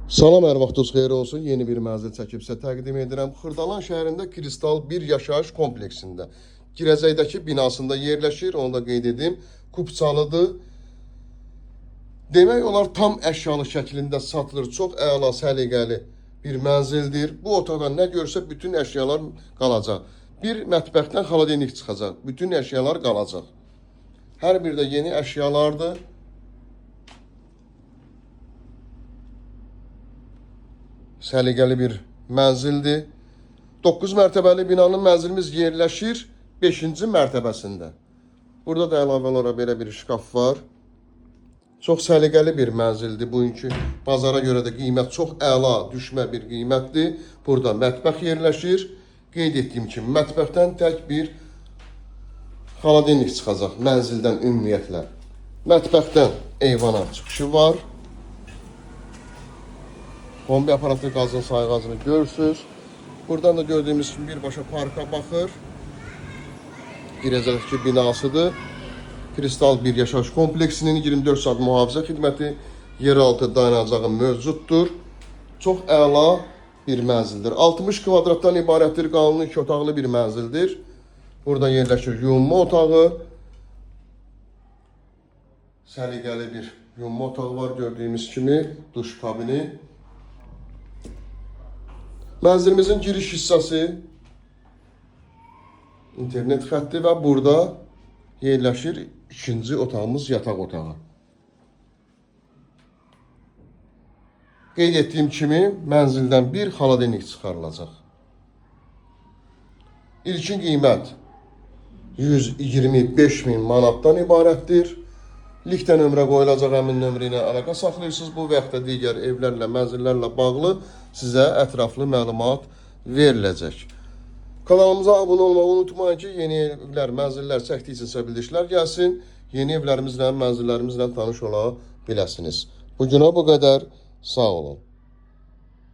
Salam, hər vaxtınız xeyir olsun. Yeni bir mənzil çəkib sizə təqdim edirəm. Xırdalan şəhərində Kristal bir yaşayış kompleksində, girəcəkdəki binasında yerləşir. Onu da qeyd edim. Kupçalıdır. Demək olar tam əşyalı şəklində satılır. Çox əla, səliqəli bir mənzildir. Bu otaqda nə görsə bütün əşyalar qalacaq. Bir mətbəxdən xaladenik çıxacaq. Bütün əşyalar qalacaq. Hər bir də yeni əşyalardır. Səliqəli bir mənzildir. 9 mərtəbəli binanın mənzilimiz yerləşir 5-ci mərtəbəsində. Burada da əlavə olaraq belə bir şkaf var. Çox səliqəli bir mənzildir. Bugünkü bazara görə də qiymət çox əla, düşmə bir qiymətdir. Burada mətbəx yerləşir. Qeyd etdiyim kimi mətbəxdən tək bir xaladenik çıxacaq mənzildən ümumiyyətlə. Mətbəxdən eyvana çıxışı var. Kombi aparatlı qazın sayğacını görürsünüz. Buradan da gördüyümüz kimi birbaşa parka baxır. Girəcəkdəki binasıdır. Kristal bir yaşayış kompleksinin 24 saat mühafizə xidməti, yeraltı dayanacağı mövcuddur. Çox əla bir mənzildir. 60 kvadratdan ibarətdir, qalın 2 otaqlı bir mənzildir. Burada yerləşir yuyunma otağı. Səliqəli bir yuyunma otağı var gördüyümüz kimi, duş kabini. Mənzilimizin giriş hissəsi internet xətti və burada yerləşir ikinci otağımız yataq otağı. Qeyd etdiyim kimi mənzildən bir xaladenik çıxarılacaq. İlkin qiymət 125.000 manatdan ibarətdir. Linkdə nömrə qoyulacaq, həmin nömrə ilə əlaqə saxlayırsınız. Bu və yaxud da digər evlərlə, mənzillərlə bağlı sizə ətraflı məlumat veriləcək. Kanalımıza abunə olmağı unutmayın ki, yeni evlər, mənzillər çəkdikcə bildirişlər gəlsin. Yeni evlərimizlə, mənzillərimizlə tanış ola biləsiniz. Bugünə bu qədər. Sağ olun.